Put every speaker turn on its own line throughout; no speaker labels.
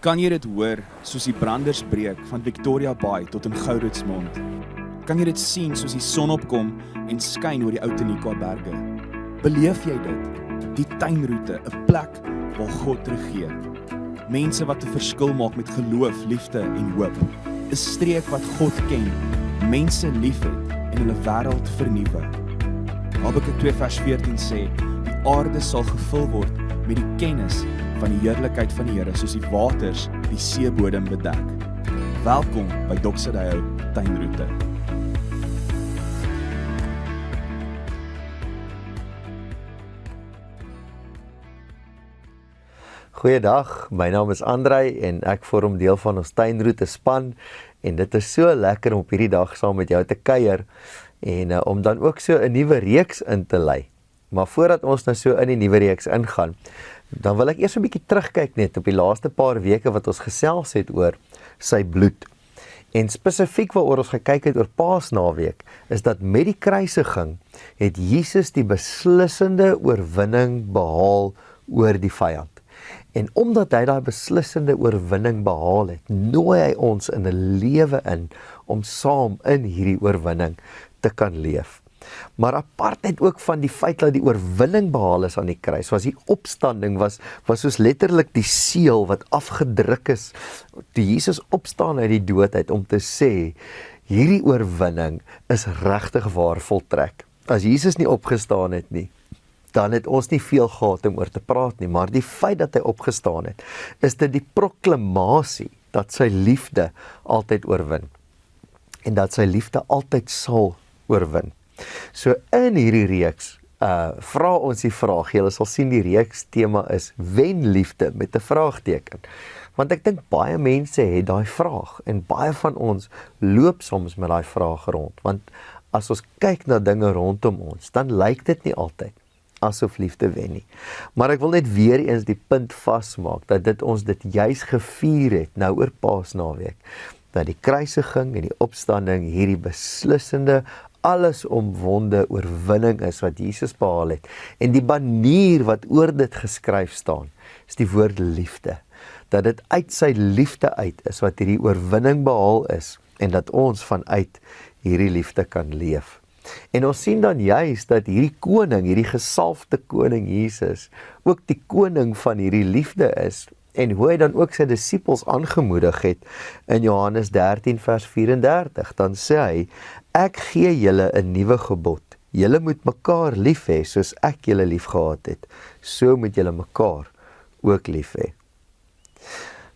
Kan jy dit hoor, soos die branders breek van Victoria Bay tot in Gouritsmond? Kan jy dit sien soos die son opkom en skyn oor die Outeniqua berge? Beleef jy dit? Die tuinroete, 'n plek waar God regeer. Mense wat 'n verskil maak met geloof, liefde en hoop. 'n Streek wat God ken, mense liefhet en hulle wêreld vernuwe. Habakuk 2 vers 14 sê, die aarde sal gevul word met die kennis van die heerlikheid van die Here, soos die waters die seebodem bedek. Welkom by Doxadeo Tuinroete.
Goeiedag, my naam is Andrei en ek vorm deel van ons Tuinroete span en dit is so lekker om op hierdie dag saam met jou te kuier en om dan ook so 'n nuwe reeks in te lei. Maar voordat ons nou so in die nuwe reeks ingaan, dan wil ek eers 'n bietjie terugkyk net op die laaste paar weke wat ons gesels het oor sy bloed. En spesifiek waaroor ons gekyk het oor Paasnaweek, is dat met die kruisiging het Jesus die beslissende oorwinning behaal oor die vyand. En omdat hy daai beslissende oorwinning behaal het, nooi hy ons in 'n lewe in om saam in hierdie oorwinning te kan leef. Maar apart net ook van die feit dat die oorwinning behaal is aan die kruis, was die opstanding, was soos letterlik die seël wat afgedruk is, toe Jesus opstaan uit die dood uit om te sê, hierdie oorwinning is regtig waar voltrek. As Jesus nie opgestaan het nie, dan het ons nie veel gehad om oor te praat nie, maar die feit dat hy opgestaan het, is dit die proklamasie dat sy liefde altyd oorwin, en dat sy liefde altyd sal oorwin. So in hierdie reeks, vra ons die vraag, julle sal sien die reeks tema is, wen liefde met 'n vraagteken. Want ek dink baie mense het daai vraag, en baie van ons loop soms met daai vraag rond, want as ons kyk na dinge rondom ons, dan lyk dit nie altyd asof liefde wen nie. Maar ek wil net weer eens die punt vasmaak, dat ons dit juis gevier het, nou oor Paasnaweek, dat die kruisiging en die opstanding hierdie beslissende, alles omwonde oorwinning is wat Jesus behaal het. En die manier wat oor dit geskryf staan, is die woord liefde. Dat dit uit sy liefde uit is wat hierdie oorwinning behaal is, en dat ons vanuit hierdie liefde kan leef. En ons sien dan juist dat hierdie koning, hierdie gesalfde koning Jesus, ook die koning van hierdie liefde is, en hoe hy dan ook sy disippels aangemoedig het, in Johannes 13 vers 34, dan sê hy, ek gee julle 'n nuwe gebod, julle moet mekaar lief hê, soos ek julle lief gehad het, so moet julle mekaar ook lief hê.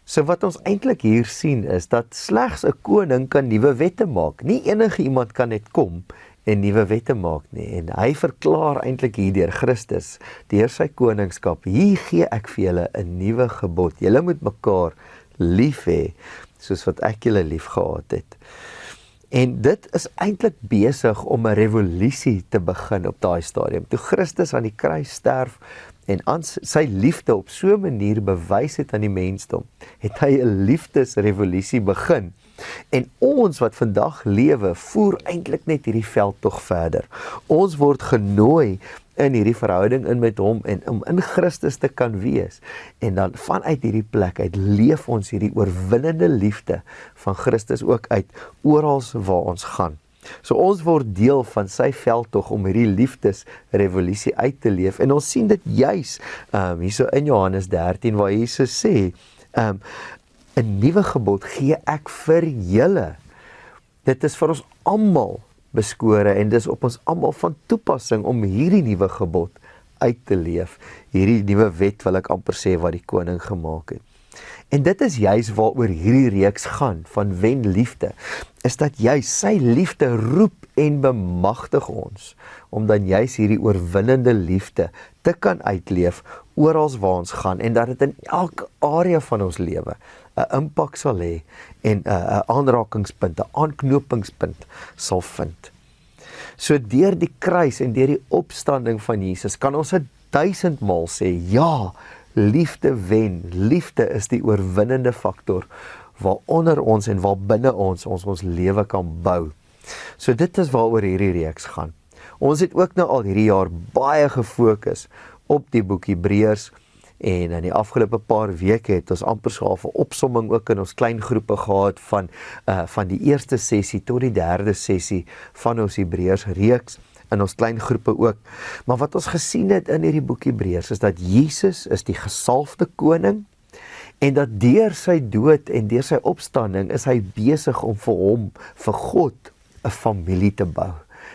So wat ons eintlik hier sien is, dat slegs 'n koning kan nuwe wette maak, nie enige iemand kan net kom en nuwe wette maak nie, en hy verklaar eintlik hier deur Christus, deur sy koningskap, hier gee ek vir julle 'n nuwe gebod, julle moet mekaar lief hê, soos wat ek julle lief gehad het. En dit is eintlik besig om 'n revolusie te begin op daai stadium. Toe Christus aan die kruis sterf en aan sy liefde op so 'n manier bewys het aan die mensdom, het hy 'n liefdesrevolusie begin. En ons wat vandag lewe, voer eintlik net hierdie veldtog verder. Ons word genooi in hierdie verhouding in met hom en om in Christus te kan wees. En dan vanuit hierdie plek uit leef ons hierdie oorwinnende liefde van Christus ook uit oral waar ons gaan. So ons word deel van sy veldtog om hierdie liefdesrevolusie uit te leef. En ons sien dit juis hierso in Johannes 13 waar Jesus sê, 'n nuwe gebod gee ek vir julle. Dit is vir ons almal beskore en dis op ons almal van toepassing om hierdie nuwe gebod uit te leef. Hierdie nuwe wet wil ek amper sê wat die koning gemaak het. En dit is juis waaroor hierdie reeks gaan, van wen liefde, is dat juis sy liefde roep en bemagtig ons, om dan juis hierdie oorwinnende liefde te kan uitleef, orals waar ons gaan, en dat dit in elke area van ons lewe 'n impak sal hê, en 'n aanrakingspunt, 'n aanknopingspunt sal vind. So deur die kruis en deur die opstanding van Jesus, kan ons 1000 maal sê, ja, liefde wen, liefde is die oorwinnende faktor, waaronder ons en waar binne ons lewe kan bou. So dit is waaroor hierdie reeks gaan. Ons het ook nou al hierdie jaar baie gefokus op die boek Hebreërs, En in die afgelope paar weke het ons amper so 'n opsomming ook in ons klein groepe gehad van die eerste sessie tot die derde sessie van ons Hebreërs reeks in ons klein groepe ook. Maar wat ons gesien het in hierdie boek Hebreërs is dat Jesus is die gesalfde koning en dat deur sy dood en deur sy opstanding is hy besig om vir God 'n familie te bou.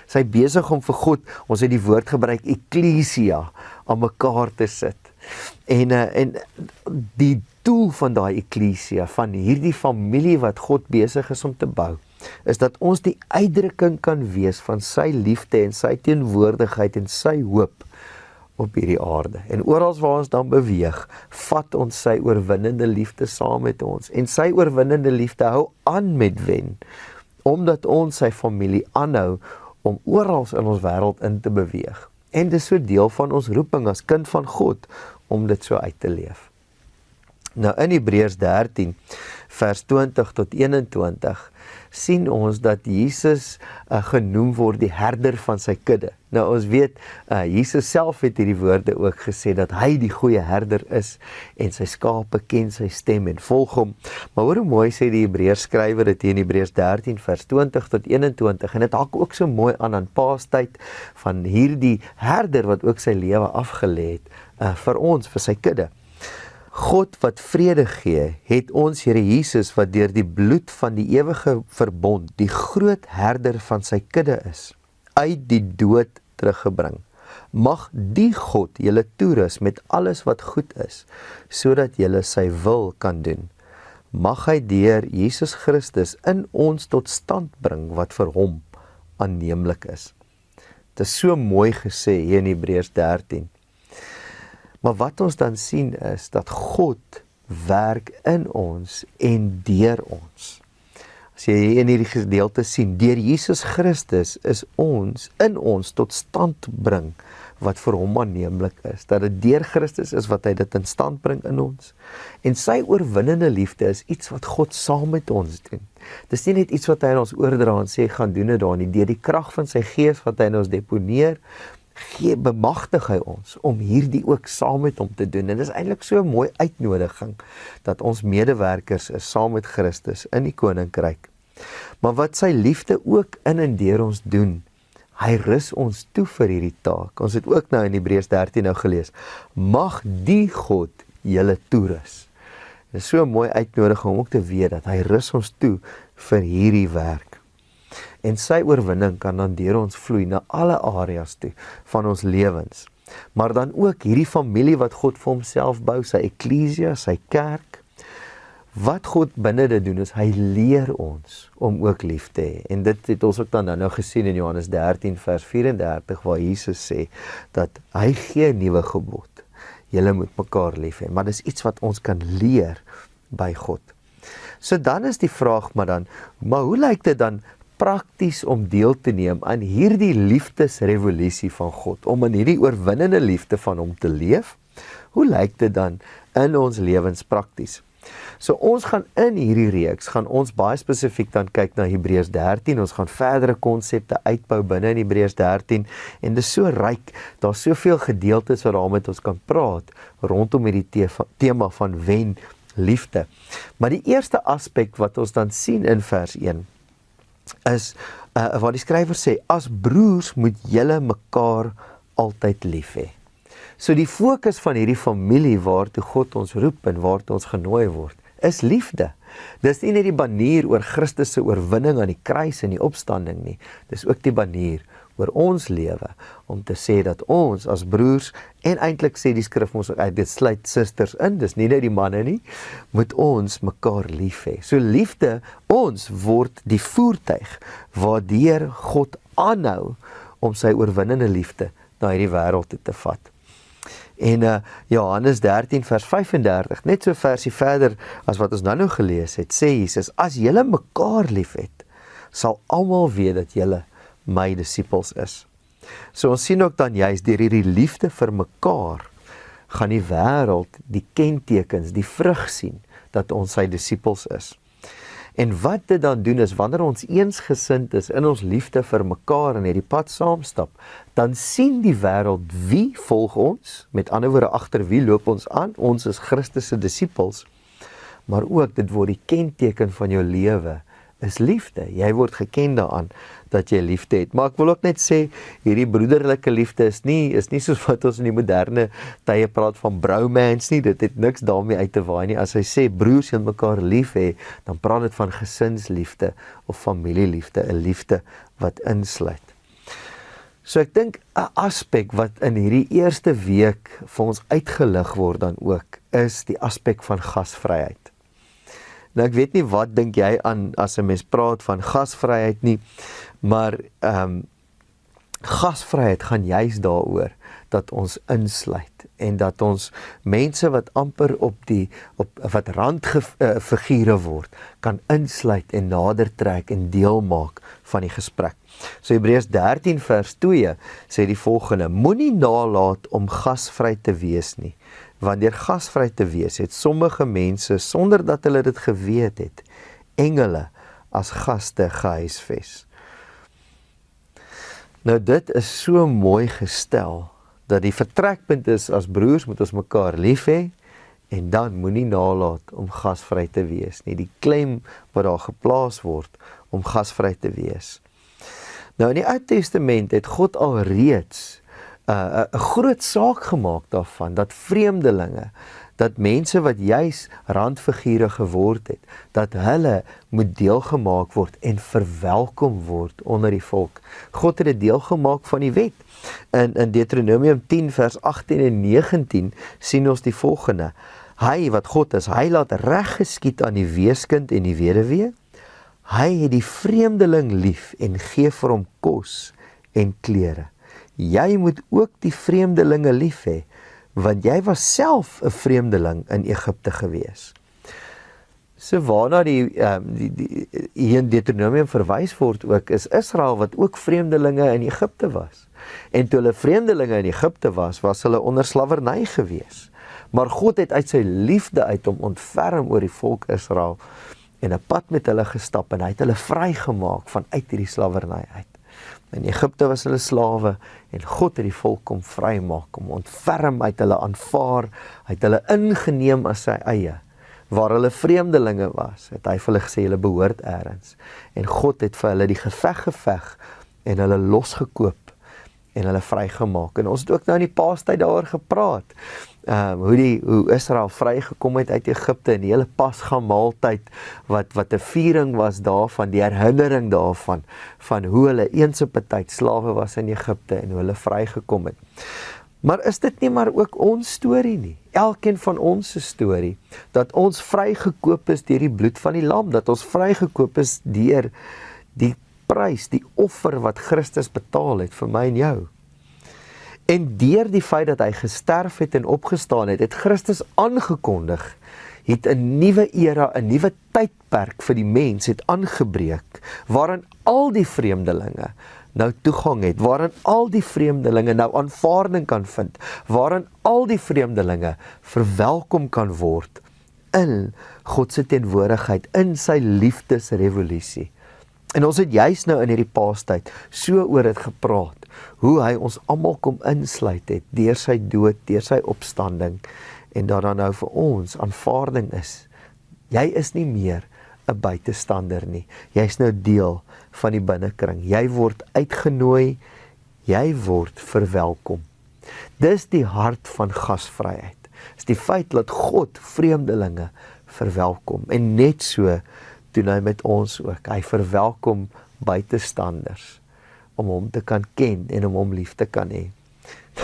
Sy besig om vir God, ons het die woord gebruik, eklesia, aan mekaar te sit. En die doel van daai eklesia, van hierdie familie wat God besig is om te bou, is dat ons die uitdrukking kan wees van sy liefde en sy teenwoordigheid en sy hoop op hierdie aarde. En oral waar ons dan beweeg, vat ons sy oorwinnende liefde saam met ons. En sy oorwinnende liefde hou aan met wen, omdat ons sy familie aanhou om oral in ons wêreld in te beweeg. En dis so deel van ons roeping as kind van God, om dit so uit te leef. Nou in Hebreërs 13, vers 20 tot 21, sien ons dat Jesus genoem word die herder van sy kudde. Nou ons weet, Jesus self het hierdie woorde ook gesê, dat hy die goeie herder is, en sy skape ken sy stem en volg hom. Maar hoor hoe mooi sê die Hebreërs skrywer dit hier in Hebreërs 13, vers 20 tot 21, en dit haak ook so mooi aan Paastyd, van hierdie herder wat ook sy lewe afgelê het, vir ons, vir sy kudde. God wat vrede gee, het ons Here Jesus, wat deur die bloed van die ewige verbond, die groot herder van sy kudde is, uit die dood teruggebring. Mag die God julle toerus met alles wat goed is, sodat julle sy wil kan doen. Mag hy deur Jesus Christus in ons tot stand bring, wat vir hom aanneemlik is. Dit is so mooi gesê hier in Hebreërs 13. Maar wat ons dan sien is, dat God werk in ons en deur ons. As jy in hierdie gedeelte sien, deur Jesus Christus is ons, in ons tot stand bring, wat vir hom aanneemlik is. Dat dit deur Christus is wat hy dit in stand bring in ons. En sy oorwinnende liefde is iets wat God saam met ons doen. Dis nie net iets wat hy aan ons oordra en sê, gaan doen dit daar nie. Deur die krag van sy gees wat hy in ons deponeer, bemagtig hy ons om hierdie ook saam met hom te doen. En dit is eintlik so 'n mooi uitnodiging, dat ons medewerkers is saam met Christus in die koninkryk. Maar wat sy liefde ook in en deur ons doen, hy rus ons toe vir hierdie taak. Ons het ook nou in Hebreërs 13 nou gelees, mag die God julle toerus. Dit is so 'n mooi uitnodiging om ook te weet, dat hy rus ons toe vir hierdie werk. En sy oorwinning kan dan deur ons vloei na alle areas toe van ons lewens. Maar dan ook hierdie familie wat God vir homself bou, sy eklesia, sy kerk. Wat God binne dit doen is, hy leer ons om ook lief te hê. En dit het ons ook dan nou gesien in Johannes 13 vers 34, waar Jesus sê, dat hy gee 'n nuwe gebod. Julle moet mekaar lief hê, maar dis iets wat ons kan leer by God. So dan is die vraag maar hoe lyk dit dan prakties om deel te neem aan hierdie liefdesrevolusie van God, om in hierdie oorwinnende liefde van hom te leef? Hoe lyk dit dan in ons lewens prakties? So ons gaan in hierdie reeks, gaan ons baie spesifiek dan kyk na Hebreërs 13, ons gaan verdere konsepte uitbou binne in Hebreërs 13, en dit is so ryk, daar is soveel gedeeltes wat daar met ons kan praat, rondom hierdie tema van wen liefde. Maar die eerste aspek wat ons dan sien in vers 1, is wat die skrywer sê, as broers moet julle mekaar altyd lief hê. So die fokus van hierdie familie waartoe God ons roep en waartoe ons genooi word, is liefde. Dis nie net die banier oor Christus se oorwinning aan die kruis en die opstanding nie, dis ook die banier oor ons lewe, om te sê dat ons as broers, en eintlik sê die skrif ons uit, dit sluit susters in, dis nie net die manne nie, moet ons mekaar lief hê. So liefde, ons word die voertuig, waardeur God aanhou, om sy oorwinnende liefde na hierdie wêreld toe te vat. En Johannes 13 vers 35, net so versie verder as wat ons nou gelees het, sê Jesus, as julle mekaar lief het, sal almal weet dat julle my disippels is. So ons sien ook dan juist deur hierdie liefde vir mekaar, gaan die wêreld die kentekens, die vrug sien, dat ons sy disippels is. En wat dit dan doen is, wanneer ons eensgesind is in ons liefde vir mekaar en hierdie pad saamstap, dan sien die wêreld wie volg ons, met ander woorde agter wie loop ons aan, ons is Christus se disippels, maar ook dit word die kenteken van jou lewe, is liefde. Jy word geken daaraan dat jy liefde het. Maar ek wil ook net sê, hierdie broederlike liefde is nie soos wat ons in die moderne tye praat van bromance nie, dit het niks daarmee uit te waai nie. As hy sê broers julle mekaar lief hê, dan praat dit van gesinsliefde of familieliefde, 'n liefde wat insluit. So ek dink 'n aspek wat in hierdie eerste week vir ons uitgelig word dan ook, is die aspek van gasvryheid. Nou ek weet nie wat dink jy aan as 'n mens praat van gasvryheid nie, maar gasvryheid gaan juis daaroor dat ons insluit en dat ons mense wat amper wat randfigure word, kan insluit en nader trek en deel maak van die gesprek. So Hebreërs 13 vers 2 sê die volgende: moenie nalat om gasvry te wees nie. Want deur gasvry te wees, het sommige mense, sonder dat hulle dit geweet het, engele as gaste gehuisves. Nou dit is so mooi gestel, dat die vertrekpunt is, as broers moet ons mekaar lief hê, en dan moenie nalat om gasvry te wees nie. Die klem wat daar geplaas word om gasvry te wees. Nou in die Ou Testament het God al reeds 'n groot saak gemaak daarvan, dat vreemdelinge, dat mense wat juis randfigure geword het, dat hulle moet deelgemaak word en verwelkom word onder die volk. God het dit deel gemaak van die wet. In Deuteronomium 10 vers 18 en 19 sien ons die volgende: hy wat God is, hy laat reg geskied aan die weeskind en die weduwee. Hy het die vreemdeling lief en gee vir hom kos en klere. Jy moet ook die vreemdelinge lief hê, want jy was self 'n vreemdeling in Egipte gewees. So waarna die hier in Deuteronomium verwys word ook, is Israel wat ook vreemdelinge in Egipte was. En toe hulle vreemdelinge in Egipte was hulle onder slawerny gewees. Maar God het uit sy liefde uit hom ontferm oor die volk Israel en 'n pad met hulle gestap en hy het hulle vrygemaak vanuit hierdie slawerny uit. In Egipte was hulle slawe en God het die volk kom vrymaak, om ontferm, uit hulle aanvaar, uit hulle ingeneem as sy eie. Waar hulle vreemdelinge was, het hy vir hulle gesê, hulle behoort ergens. En God het vir hulle die geveg en hulle losgekoop en hulle vrygemaak. En ons het ook nou in die Paastyd daaroor gepraat, hoe Israel vrygekom het uit Egipte, en die hele Pasga maaltyd, wat 'n viering was daarvan, die herinnering daarvan, van hoe hulle eens op 'n tyd slawe was in Egipte, en hoe hulle vrygekom het. Maar is dit nie maar ook ons storie nie? Elkeen van ons se storie, dat ons vrygekoop is deur die bloed van die lam, dat ons vrygekoop is deur die prys, die offer wat Christus betaal het vir my en jou. En deur die feit dat hy gesterf het en opgestaan het, het Christus aangekondig, het 'n nuwe era, 'n nuwe tydperk vir die mens het aangebreek, waarin al die vreemdelinge nou toegang het, waarin al die vreemdelinge nou aanvaarding kan vind, waarin al die vreemdelinge verwelkom kan word in God se teenwoordigheid, in sy liefdesrevolusie. En ons het juis nou in hierdie Paastyd so oor dit gepraat, hoe hy ons almal kom insluit het, deur sy dood, deur sy opstanding, en dat dan nou vir ons aanvaarding is. Jy is nie meer 'n buitestander nie, jy is nou deel van die binnekring, jy word uitgenooi, jy word verwelkom. Dis die hart van gasvryheid, is die feit dat God vreemdelinge verwelkom, en net so doen hy met ons ook. Hy verwelkom buitestanders om hom te kan ken en om hom lief te kan hê.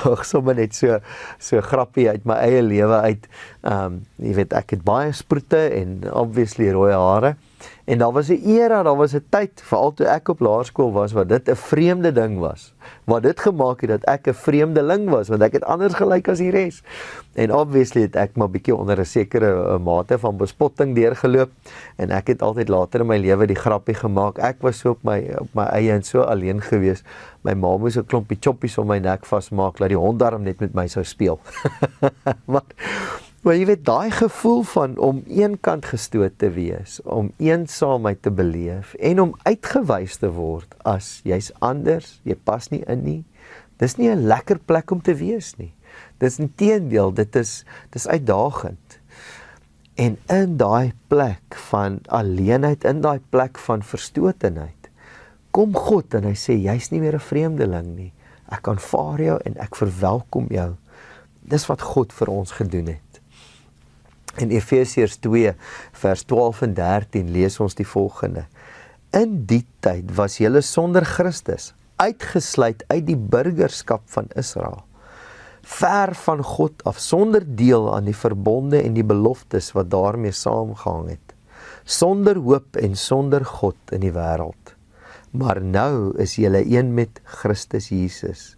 Nog sommer net so grappie uit my eie lewe uit. Jy weet, ek het baie sproete en obviously rooi hare. En daar was 'n era, daar was 'n tyd, veral toe ek op laerskool was, waar dit 'n vreemde ding was. Waar dit gemaak het dat ek 'n vreemdeling was, want ek het anders gelyk as die res. En obviously het ek maar bietjie onder 'n sekere mate van bespotting deurgeloop, en ek het altyd later in my lewe die grappie gemaak. Ek was so op my eie en so alleen gewees. My ma moes 'n klompie choppies om my nek vasmaak, dat die hond daarom net met my sou speel. Maar jy weet, daai gevoel van om eenkant gestoot te wees, om eensaamheid te beleef en om uitgewys te word as jy's anders, jy pas nie in nie. Dis nie 'n lekker plek om te wees nie. Dis inteendeel, dis uitdagend. En in daai plek van alleenheid, in daai plek van verstotenheid, kom God en hy sê, jy's nie meer 'n vreemdeling nie. Ek aanvaar jou en ek verwelkom jou. Dis wat God vir ons gedoen het. In Efesiërs 2, vers 12 en 13 lees ons die volgende. In die tyd was julle sonder Christus, uitgesluit uit die burgerskap van Israel, ver van God af, sonder deel aan die verbonde en die beloftes wat daarmee saamgehang het, sonder hoop en sonder God in die wêreld. Maar nou is julle een met Christus Jesus.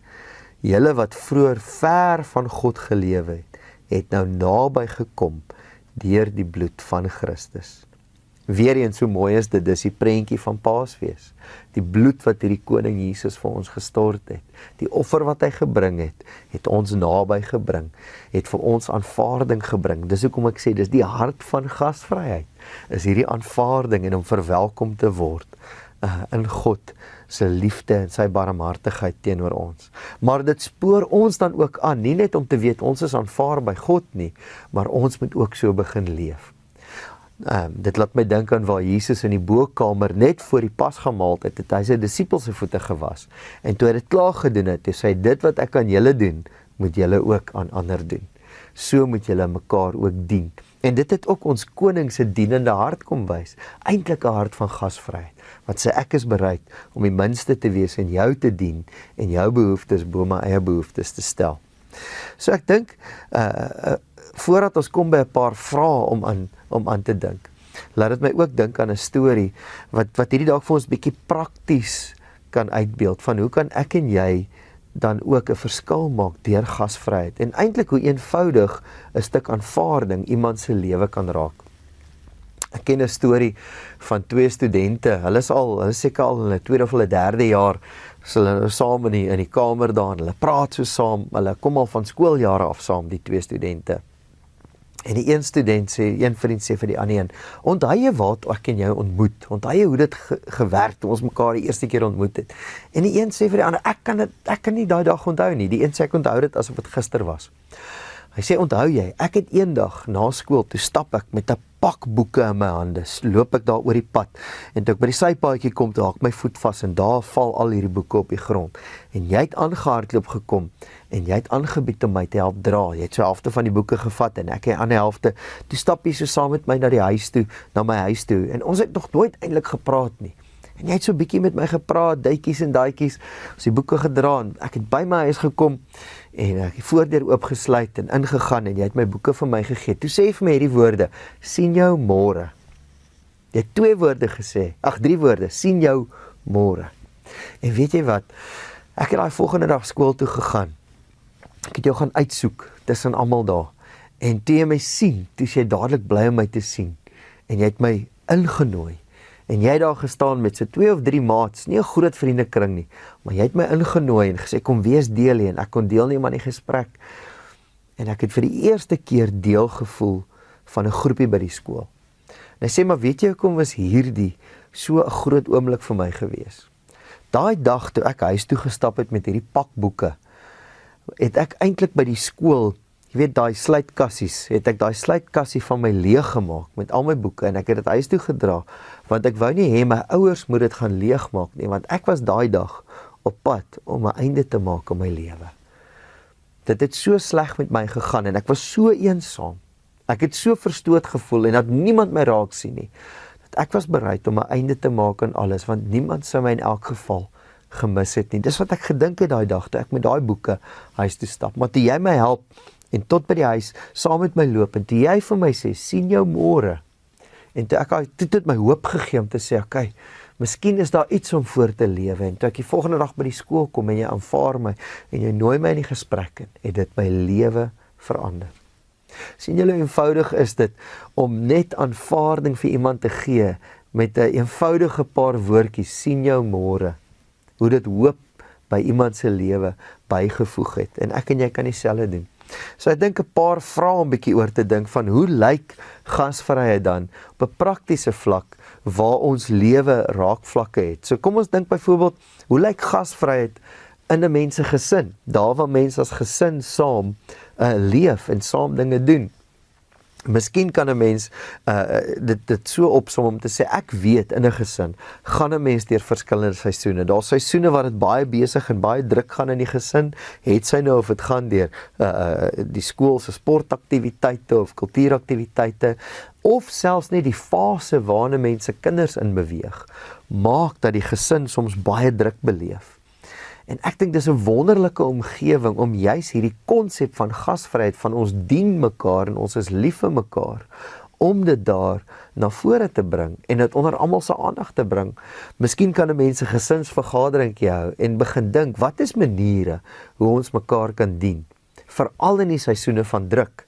Julle wat vroeër ver van God gelewe het nou naby gekom deur die bloed van Christus. Weereens so mooi is dit, dis die prentjie van Paasfees. Die bloed wat hierdie koning Jesus vir ons gestort het, die offer wat hy gebring het ons naby gebring, het vir ons aanvaarding gebring. Dis hoekom ek sê, dis die hart van gasvryheid, is hierdie aanvaarding en om verwelkom te word in God se liefde en sy barmhartigheid teenoor ons. Maar dit spoor ons dan ook aan, nie net om te weet ons is aanvaar by God nie, maar ons moet ook so begin leef. Dit laat my dink aan waar Jesus in die bokamer net voor die pasgamaaltyd het hy sy disippels se voete gewas. En toe hy dit klaar gedoen het, sê hy, dit wat ek aan julle doen, moet julle ook aan ander doen. So moet julle mekaar ook dien. En dit het ook ons koning se dienende hart kom wys, eintlik 'n hart van gasvryheid, wat sê ek is bereid om die minste te wees en jou te dien en jou behoeftes bo my eie behoeftes te stel. So ek dink, voordat ons kom by 'n paar vrae om aan te dink, laat dit my ook dink aan 'n storie wat hierdie dalk vir ons bietjie prakties kan uitbeeld van hoe kan ek en jy dan ook 'n verskil maak deur gasvryheid en eintlik hoe eenvoudig 'n stuk aanvaarding iemand se lewe kan raak. Ek ken 'n storie van 2 studente, hulle is seker al in hulle 2de of hulle 3de jaar, so hulle nou saam in die kamer daar, en hulle praat so saam, hulle kom al van skooljare af saam, die 2 studente. En die een vriend sê vir die ander een, onthou jy wat ek en jou ontmoet, onthou jy hoe dit gewerk, toe ons mekaar die eerste keer ontmoet het. En die een sê vir die ander, ek kan nie daai dag onthou nie, die een sê ek onthou dit asof dit gister was. Hy sê, onthou jy, ek het eendag na skool, toe stap ek met 'n pak boeke in my hande, loop ek daar oor die pad, en toe ek by die sypaadjie kom, toe haak my voet vas, en daar val al hierdie boeke op die grond, en jy het aangehardloop gekom, en jy het aangebied om my te help dra, jy het so helfte van die boeke gevat, en ek het die ander helfte, toe stap jy so saam met my na my huis toe, en ons het nog nooit eintlik gepraat nie, en jy het so bietjie met my gepraat, duitjies en daadjies, ons die boeke gedra, en ek het by my huis gekom, en ek het die voordeur oopgesluit en ingegaan, en jy het my boeke vir my gegee. Toe sê jy vir my hierdie woorde, sien jou môre. Jy het 3 woorde, sien jou môre. En weet jy wat, ek het daai volgende dag skool toe gegaan, ek het jou gaan uitsoek, tussen almal daar, en toe jy my sien, toe is jy dadelik bly om my te sien, en jy het my ingenooi, en jy het daar gestaan met so 2 of 3 maats, nie 'n groot vriendekring nie, maar jy het my ingenooi en gesê, kom wees deel hier, en ek kon deelneem aan die gesprek, en ek het vir die eerste keer deel gevoel van 'n groepie by die skool. En hy sê, maar weet jy, hoekom was hierdie so 'n groot oomblik vir my gewees? Daai dag toe ek huis toe gestap het met hierdie pak boeke, het ek eintlik by die skool, jy weet daai sluitkassies, het ek daai sluitkassie van my leeg gemaak met al my boeke, en ek het dit huis toe gedra, want ek wou nie hê my ouers moet dit gaan leegmaak nie, want ek was daai dag op pad om 'n einde te maak aan my lewe. Dit het so sleg met my gegaan, en ek was so eensaam, ek het so verstoot gevoel, en dat niemand my raak sien nie, dat ek was bereid om 'n einde te maak aan alles, want niemand sou my in elk geval gemis het nie. Dis wat ek gedink het daai dag, toe ek met daai boeke huis toe stap, maar toe jy my help, en tot by die huis, saam met my loop, en toe jy vir my sê, sien jou môre, en toe het dit my hoop gegee om te sê, okay, miskien is daar iets om voor te lewe, en toe ek die volgende dag by die skool kom, en jy aanvaar my, en jy nooi my in die gesprek in, het dit my lewe verander. Sien julle, eenvoudig is dit, om net aanvaarding vir iemand te gee, met 'n eenvoudige paar woordjies, sien jou môre, hoe dit hoop by iemand se lewe bygevoeg het, en ek en jy kan dieselfde doen. So ek dink 'n paar vrae om bietjie oor te dink van hoe lyk gasvryheid dan op 'n praktiese vlak waar ons lewe raakvlakke het. So kom ons dink byvoorbeeld, hoe lyk gasvryheid in 'n mens se gesin? Daar waar mense as gesin saam leef en saam dinge doen. Miskien kan 'n mens dit so opsom om te sê, ek weet in 'n gesin gaan 'n mens deur verskillende seisoene. Daar's seisoene waar dit baie besig en baie druk gaan in die gesin, het sy nou of dit gaan deur die skool se sportaktiwiteite of kultuuraktiwiteite, of selfs net die fase waarin mense kinders in beweeg, maak dat die gesin soms baie druk beleef. En ek dink dis 'n wonderlike omgewing om juis hierdie konsep van gasvryheid, van ons dien mekaar en ons is lief vir mekaar, om dit daar na vore te bring en dit onder almal se aandag te bring. Miskien kan 'n mens 'n gesinsvergaderingkie hou en begin dink, wat is maniere hoe ons mekaar kan dien, veral in die seisoene van druk.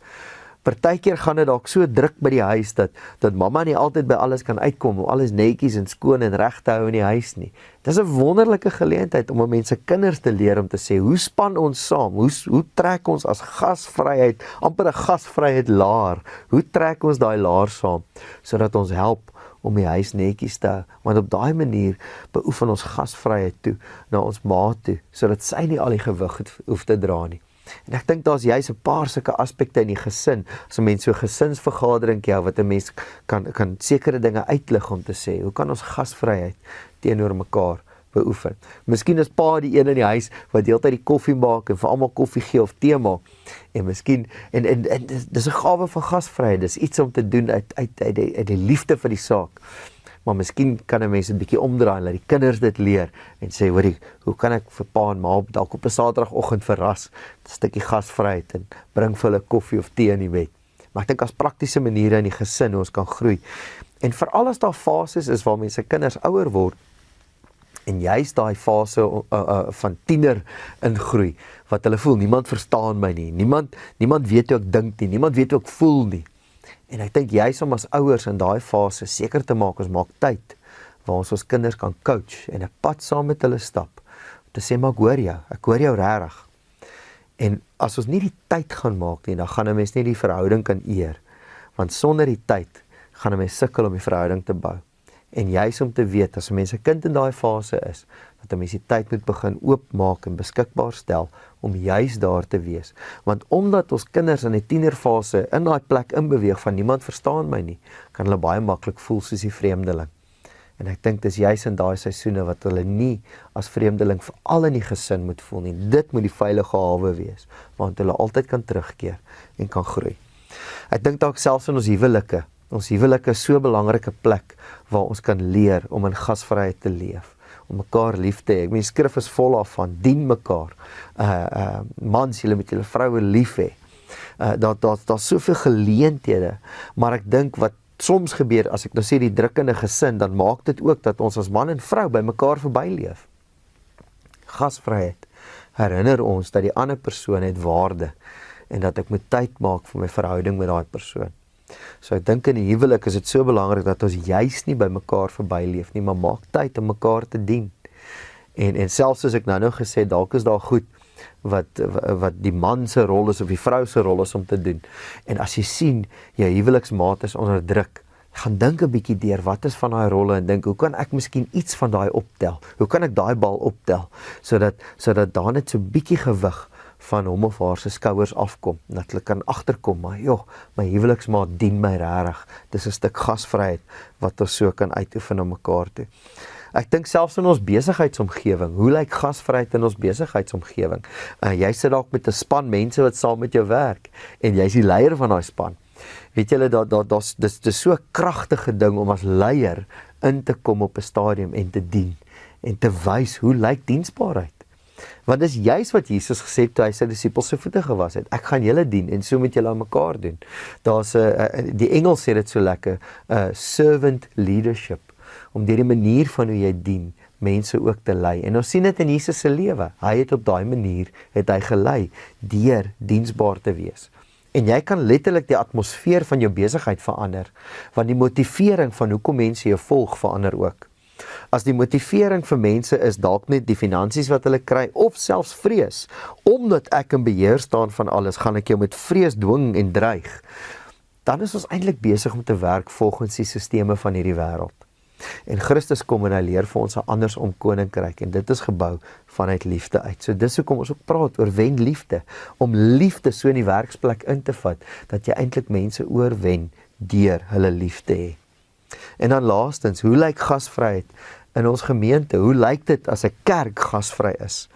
Partykeer gaan dit dalk so druk by die huis dat mamma nie altyd by alles kan uitkom om alles netjies en skoon en reg te hou in die huis nie. Dis 'n wonderlike geleentheid om mense kinders te leer om te sê, hoe span ons saam? Hoe trek ons as gasvryheid, amper 'n gasvryheid laar? Hoe trek ons daai laar saam sodat ons help om die huis netjies te hou? Want op daai manier beoefen ons gasvryheid toe na ons ma toe, sodat sy nie al die gewig hoef te dra nie. En ek dink daar's juis 'n paar sulke aspekte in die gesin, as 'n mens so 'n gesinsvergadering hou, wat 'n mens kan sekere dinge uitlig om te sê, hoe kan ons gasvryheid teenoor mekaar beoefen? Miskien is pa die een in die huis wat deeltyd die koffie maak en vir almal koffie gee of tee maak. En miskien en dis 'n gawe van gasvryheid, dis iets om te doen uit die liefde vir die saak. Maar miskien kan 'n mens 'n bietjie omdraai en laat die kinders dit leer en sê, hoorie, hoe kan ek vir pa en ma dalk op 'n Saterdagoggend verras, 'n stukkie gasvryheid en bring vir hulle koffie of tee in die bed. Maar ek dink as praktiese maniere in die gesin hoe ons kan groei. En veral as daar fases is waar mense kinders ouer word en juist daai fase van tiener ingroei, wat hulle voel, niemand verstaan my nie, niemand weet hoe ek dink nie, niemand weet hoe ek voel nie. En ek dink juist om as ouers in daai fase seker te maak, ons maak tyd waar ons kinders kan coach en 'n pad saam met hulle stap, om te sê, maar ek hoor jou regtig. En as ons nie die tyd gaan maak nie, dan gaan 'n mens nie die verhouding kan eer, want sonder die tyd gaan 'n mens sukkel om die verhouding te bou. En juist om te weet, as 'n mens 'n kind in daai fase is, dat 'n mens die tyd moet begin oopmaak en beskikbaar stel om juist daar te wees. Want omdat ons kinders in die tienerfase in daai plek inbeweeg van niemand verstaan my nie, kan hulle baie maklik voel soos die vreemdeling. En ek dink dis juist in daai seisoene wat hulle nie as vreemdeling veral in die gesin moet voel nie. Dit moet die veilige hawe wees, want hulle altyd kan terugkeer en kan groei. Ek dink dalk selfs in ons huwelike. Ons huwelike is so 'n belangrike plek waar ons kan leer om in gasvryheid te leef, om mekaar lief te hê. Ek meen, skrif is vol daarvan, dien mekaar. Mans, julle moet julle vroue lief hê. Daar's soveel geleenthede, maar ek dink wat soms gebeur, as ek nou sê die drukkende gesin, dan maak dit ook dat ons as man en vrou by mekaar verbyleef. Gasvryheid herinner ons dat die ander persoon het waarde en dat ek moet tyd maak vir my verhouding met daai persoon. So ek dink in die huwelik is dit so belangrik dat ons juis nie by mekaar verbyleef nie, maar maak tyd om mekaar te dien. En selfs soos ek nou gesê, dalk is daar goed wat die man se rol is of die vrou se rol is om te doen. En as jy sien, jou huweliksmaat is onder druk, gaan dink 'n bietjie deur, wat is van daai rolle en dink, hoe kan ek miskien iets van daai optel? Hoe kan ek daai bal optel, sodat daar net so 'n bietjie gewig van hom of haar se skouers afkom, dat hulle kan agterkom, maar joh, my huweliksmaat dien my regtig. Dis 'n stuk gasvryheid wat ons so kan uitoefen na mekaar toe. Ek dink selfs in ons besigheidsomgewing, hoe lyk gasvryheid in ons besigheidsomgewing? Jy sit dalk met 'n span mense wat saam met jou werk en jy's die leier van daai span. Weet julle, dis so 'n kragtige ding om as leier in te kom op 'n stadium en te dien en te wys hoe lyk diensbaarheid. Want dis juist wat Jesus gesê het toe hy sy disippels se voete gewas het. Ek gaan julle dien en so moet julle aan mekaar doen. Daar's die Engels sê dit so lekker, servant leadership, om deur die manier van hoe jy dien, mense ook te lei. En ons sien dit in Jesus se lewe. Hy het op daai manier hy gelei deur diensbaar te wees. En jy kan letterlik die atmosfeer van jou besigheid verander, want die motivering van hoekom mense jou volg verander ook. As die motivering vir mense is dalk net die finansies wat hulle kry, of selfs vrees, omdat ek in beheer staan van alles, gaan ek jou met vrees dwing en dreig, dan is ons eintlik besig om te werk volgens die sisteme van hierdie wêreld. En Christus kom en hy leer vir ons 'n andersom koninkryk, en dit is gebou vanuit liefde uit. So dis hoekom ons ook praat oor wen liefde, om liefde so in die werksplek in te vat, dat jy eintlik mense oorwen deur hulle liefde hê. En dan laastens, hoe lyk gasvryheid in ons gemeente? Hoe lyk dit as 'n kerk gasvry is?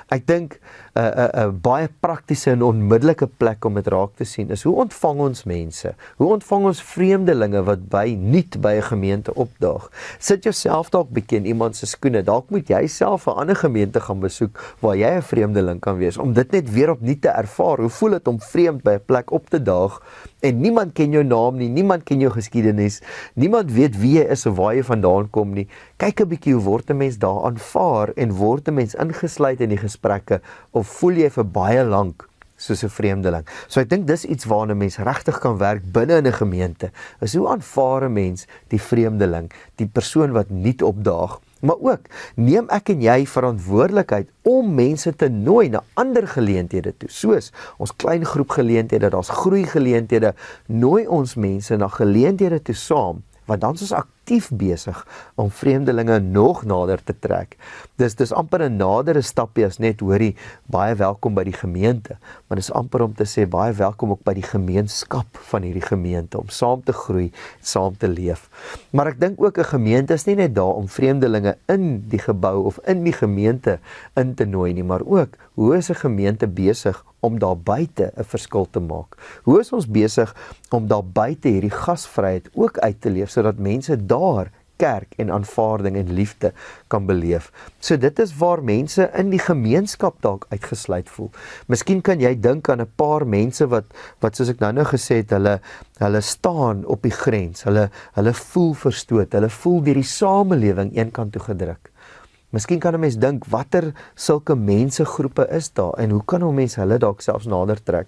Ek dink 'n baie praktiese en onmiddellike plek om dit raak te sien is, hoe ontvang ons mense? Hoe ontvang ons vreemdelinge wat nuut by 'n gemeente opdaag? Sit jouself dalk bietjie in iemand se skoene. Dalk moet jy self 'n ander gemeente gaan besoek waar jy 'n vreemdeling kan wees, om dit net weer opnuut te ervaar. Hoe voel dit om vreemd by 'n plek op te daag en niemand ken jou naam nie, niemand ken jou geskiedenis, niemand weet wie jy is of waar jy vandaan kom nie. Kyk 'n bietjie hoe word 'n mens daar aanvaar en word 'n mens ingesluit in die gesprekke, of voel jy vir baie lank soos 'n vreemdeling? So ek dink dis iets waarna 'n mens regtig kan werk binne in 'n gemeente. Is hoe aanvaar 'n mens die vreemdeling, die persoon wat nuut opdaag? Maar ook, neem ek en jy verantwoordelikheid om mense te nooi na ander geleenthede toe, soos ons klein groep geleenthede, daar's groei geleenthede, nooi ons mense na geleenthede toe saam, want dan is ons aktief besig om vreemdelinge nog nader te trek. Dis amper 'n nadere stapie as net hoorie, baie welkom by die gemeente, maar dis amper om te sê, baie welkom ook by die gemeenskap van hierdie gemeente, om saam te groei, saam te leef. Maar ek dink ook 'n gemeente is nie net daar om vreemdelinge in die gebou of in die gemeente in te nooi nie, maar ook, hoe is 'n gemeente besig om daar buite 'n verskil te maak? Hoe is ons besig om daar buite hierdie gasvryheid ook uit te leef, sodat mense daar kerk en aanvaarding en liefde kan beleef? So dit is waar mense in die gemeenskap dalk uitgesluit voel. Miskien kan jy dink aan 'n paar mense wat soos ek nou gesê het, hulle staan op die grens, hulle voel verstoot, hulle voel deur die samelewing eenkant toe gedruk. Miskien kan 'n mens dink, watter sulke mensegroepe is daar, en hoe kan 'n mens hulle dalk selfs nader trek?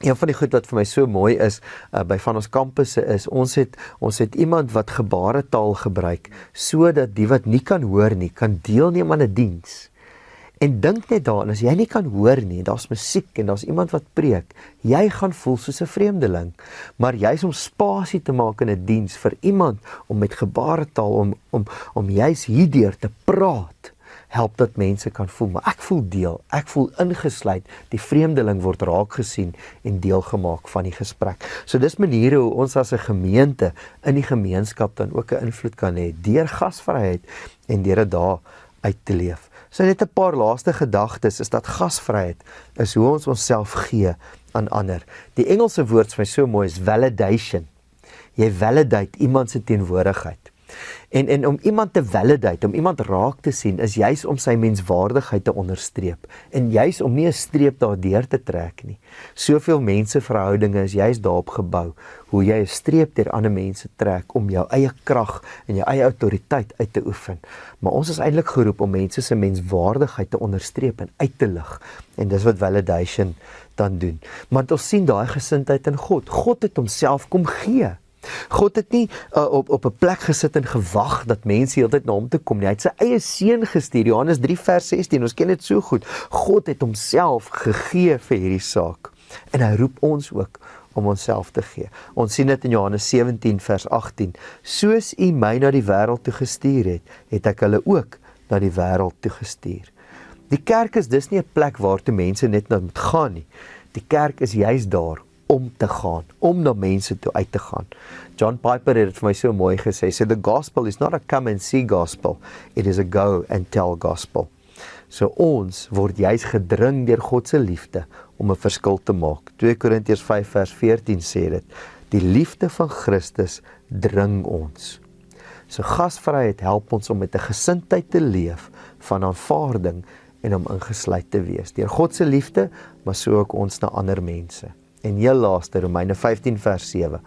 Een van die goed wat vir my so mooi is, by van ons kampusse is, ons het iemand wat gebaretaal gebruik, sodat die wat nie kan hoor nie, kan deelneem aan 'n diens. En dink net daaraan, as jy nie kan hoor nie, daar's musiek en daar's iemand wat preek, jy gaan voel soos 'n vreemdeling, maar jy's om spasie te maak in 'n diens vir iemand om met gebaretaal, om juis hierdeur te praat, help dat mense kan voel, maar ek voel deel, ek voel ingesluit, die vreemdeling word raak gesien en deelgemaak van die gesprek. So dis maniere hoe ons as 'n gemeente in die gemeenskap dan ook 'n invloed kan hê, deur gasvryheid en deur dit daar uit te leef. So net 'n paar laaste gedagtes is dat gasvryheid is hoe ons onsself gee aan ander. Die Engelse woord vir my so mooi is validation. Jy validate iemand se teenwoordigheid. En om iemand te validate, om iemand raak te sien, is juis om sy menswaardigheid te onderstreep. En juis om nie 'n streep daardeur te trek nie. Soveel menseverhoudinge is juis daarop gebou, hoe jy 'n streep deur ander mense trek, om jou eie krag en jou eie autoriteit uit te oefen. Maar ons is eintlik geroep om mense se menswaardigheid te onderstreep en uit te lig. En dis wat validation dan doen. Maar ons sien daai gesindheid in God. God het homself kom gee. God het nie op 'n plek gesit en gewag dat mense heeltyd na hom toe kom nie. Hy het sy eie seun gestuur. Johannes 3 vers 16, ons ken dit so goed. God het homself gegee vir hierdie saak. En hy roep ons ook om onsself te gee. Ons sien dit in Johannes 17 vers 18. Soos U my na die wêreld toe gestuur het, het ek hulle ook na die wêreld toe gestuur. Die kerk is dus nie 'n plek waartoe mense net nou moet gaan nie. Die kerk is juis daar om te gaan, om na mense toe uit te gaan. John Piper het dit vir my so mooi gesê, so the gospel is not a come and see gospel, it is a go and tell gospel. So ons word juis gedring deur God se liefde om 'n verskil te maak. 2 Korintiërs 5 vers 14 sê dit, die liefde van Christus dring ons. So gasvryheid help ons om met 'n gesindheid te leef van aanvaarding en om ingesluit te wees. Deur God se liefde, maar so ook ons na ander mense. En heel laaste, Romeine 15 vers 7,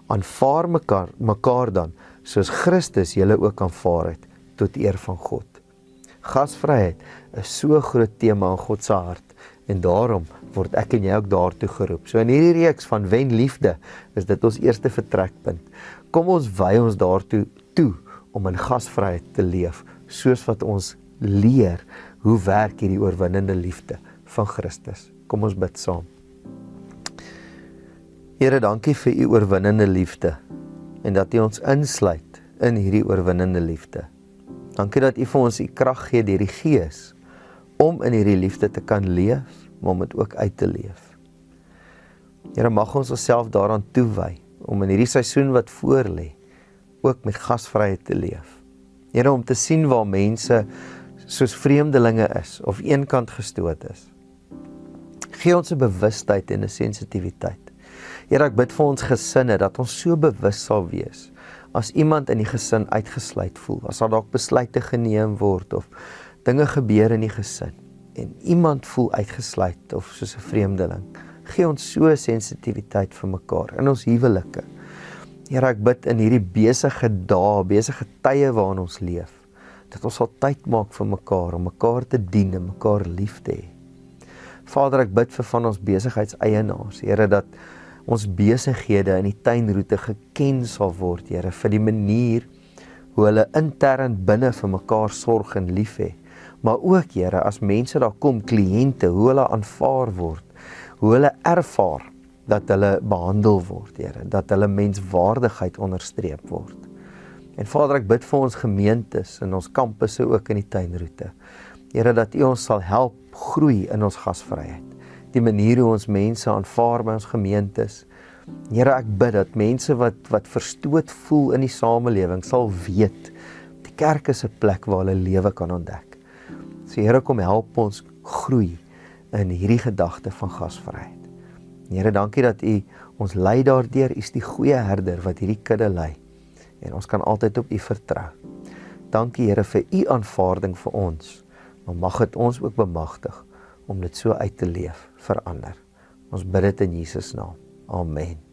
aanvaar mekaar dan, soos Christus julle ook aanvaar het, tot eer van God. Gasvryheid is so 'n groot tema in God se hart, en daarom word ek en jy ook daartoe geroep. So in hierdie reeks van wen liefde, is dit ons eerste vertrekpunt. Kom ons wy ons daartoe toe, om in gasvryheid te leef, soos wat ons leer hoe werk hierdie oorwinnende liefde van Christus. Kom ons bid saam. Here, dankie vir u oorwinnende liefde en dat u ons insluit in hierdie oorwinnende liefde. Dankie dat u vir ons die krag gee deur die Gees om in hierdie liefde te kan leef, maar om dit ook uit te leef. Here, mag ons onsself daaraan toewy om in hierdie seisoen wat voor lê, ook met gasvryheid te leef. Here, om te sien waar mense soos vreemdelinge is of eenkant gestoot is. Gee ons 'n bewustheid en 'n sensitiwiteit. Here, ek bid vir ons gesinne dat ons so bewus sal wees as iemand in die gesin uitgesluit voel, as daar dalk besluite geneem word of dinge gebeur in die gesin en iemand voel uitgesluit of soos 'n vreemdeling. Gee ons so sensitiwiteit vir mekaar in ons huwelike. Here, ek bid in hierdie besige dae, besige tye waarin ons leef, dat ons sal tyd maak vir mekaar, om mekaar te dien en mekaar lief te hê. Vader, ek bid vir van ons besigheidseienaars, Here, dat ons besighede in die tuinroete geken sal word, Here, vir die manier hoe hulle intern binne vir mekaar sorg en lief hê. Maar ook, Here, as mense daar kom, kliënte, hoe hulle aanvaar word, hoe hulle ervaar dat hulle behandel word, Here, dat hulle menswaardigheid onderstreep word. En Vader, ek bid vir ons gemeentes en ons kampusse ook in die tuinroete. Here, dat u ons sal help groei in ons gasvryheid. Die manier hoe ons mense aanvaar by ons gemeentes. Here, ek bid dat mense wat verstoot voel in die samelewing sal weet, die kerk is 'n plek waar hulle lewe kan ontdek. So Here, kom help ons groei in hierdie gedagte van gasvryheid. Here, dankie dat u ons lei daardeur, u is die goeie herder wat hierdie kudde lei. En ons kan altyd op u vertrou. Dankie Here vir u aanvaarding vir ons, maar mag dit ons ook bemagtig om dit so uit te leef vir ander. Ons bid dit in Jesus naam. Amen.